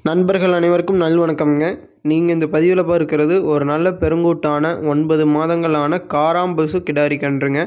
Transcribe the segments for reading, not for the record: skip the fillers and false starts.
நண்பர்கள் அனைவருக்கும் நல்வணக்கம்ங்க. நீங்கள் இந்த பதிவில் பார்க்கிறது ஒரு நல்ல பெருங்கூட்டான 9 மாதங்களான காராம்பசு கிடாரி கன்றுங்க.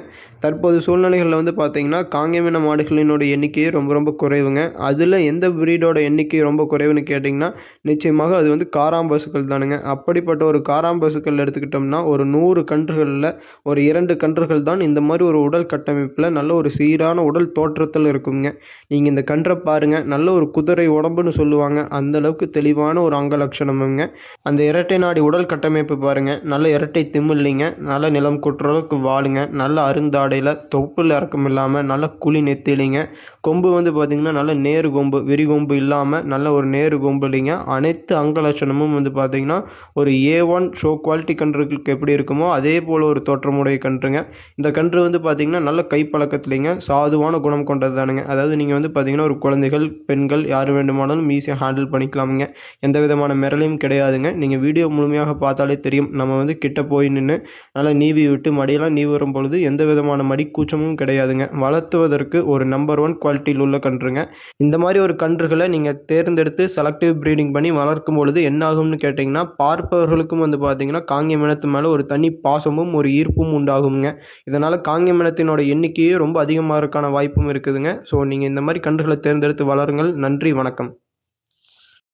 தற்போது சூழ்நிலைகளில் பார்த்தீங்கன்னா காங்கேயமின மாடுகளினுடைய எண்ணிக்கையே ரொம்ப குறைவுங்க. அதில் எந்த பிரீடோட எண்ணிக்கை ரொம்ப குறைவுன்னு கேட்டிங்கன்னா நிச்சயமாக அது காராம்பசுக்கள் தானுங்க. அப்படிப்பட்ட ஒரு காராம்பசுக்கள் எடுத்துக்கிட்டோம்னா ஒரு 100 கன்றுகளில் ஒரு 2 கன்றுகள் தான் இந்த மாதிரி ஒரு உடல் கட்டமைப்பில் நல்ல ஒரு சீரான உடல் தோற்றத்தில் இருக்குங்க. நீங்கள் இந்த கன்றை பாருங்கள், நல்ல ஒரு குதிரை உடம்புன்னு சொல்லுவாங்க, அந்த அளவுக்கு தெளிவான ஒரு அங்க லட்சணமுங்க. அந்த இரட்டை நாடி உடல் கட்டமைப்பு பாருங்கள், நல்ல இரட்டை திமில்லிங்க, நல்ல நிலம் குட்டுறதுக்கு வாளுங்க, நல்ல அருந்தாடையில் தொப்புள் இறக்கம் இல்லாமல் நல்ல குழி நெத்திலிங்க. கொம்பு பார்த்திங்கன்னா நல்ல நேரு கொம்பு, விரி கொம்பு இல்லாமல் நல்ல ஒரு நேரு கொம்பு இல்லைங்க. அனைத்து அங்க லட்சணமும் பார்த்திங்கன்னா ஒரு A1 ஷோ குவாலிட்டி கன்றுகளுக்கு எப்படி இருக்குமோ அதே போல் ஒரு தோற்றமுடைய கன்றுங்க. இந்த கன்று பார்த்திங்கன்னா நல்ல கைப்பழக்கத்துலைங்க, சாதுவான குணம் கொண்டது தானுங்க. அதாவது நீங்கள் பார்த்திங்கன்னா ஒரு குழந்தைகள், பெண்கள் யார் வேண்டுமானாலும் ஈஸியாக ஹேண்டில் பண்ணிக்கலாமுங்க. எந்த விதமான மிரளையும் கிடையாதுங்க. நீங்கள் வீடியோ முழுமையாக பார்த்தாலே தெரியும். நம்ம கிட்ட போய் நின்று நல்லா நீவி விட்டு மடியெல்லாம் நீவி வரும் பொழுது எந்த விதமான மடி கூச்சமும் கிடையாதுங்க. வளர்த்துவதற்கு ஒரு நம்பர் 1 குவாலிட்டியில் உள்ள கன்றுங்க. இந்த மாதிரி ஒரு கன்றுகளை நீங்கள் தேர்ந்தெடுத்து செலக்டிவ் ப்ரீடிங் பண்ணி வளர்க்கும் பொழுது என்ன ஆகும்னு கேட்டிங்கன்னா பார்ப்பவர்களுக்கும் பார்த்தீங்கன்னா காங்கேயம் இனத்து மேலே ஒரு தனி பாசமும் ஒரு ஈர்ப்பும் உண்டாகுங்க. இதனால் காங்கேயம் இனத்தினோட எண்ணிக்கையே ரொம்ப அதிகமாக இருக்கான வாய்ப்பும் இருக்குதுங்க. ஸோ நீங்கள் இந்த மாதிரி கன்றுகளை தேர்ந்தெடுத்து வளருங்கள். நன்றி, வணக்கம்.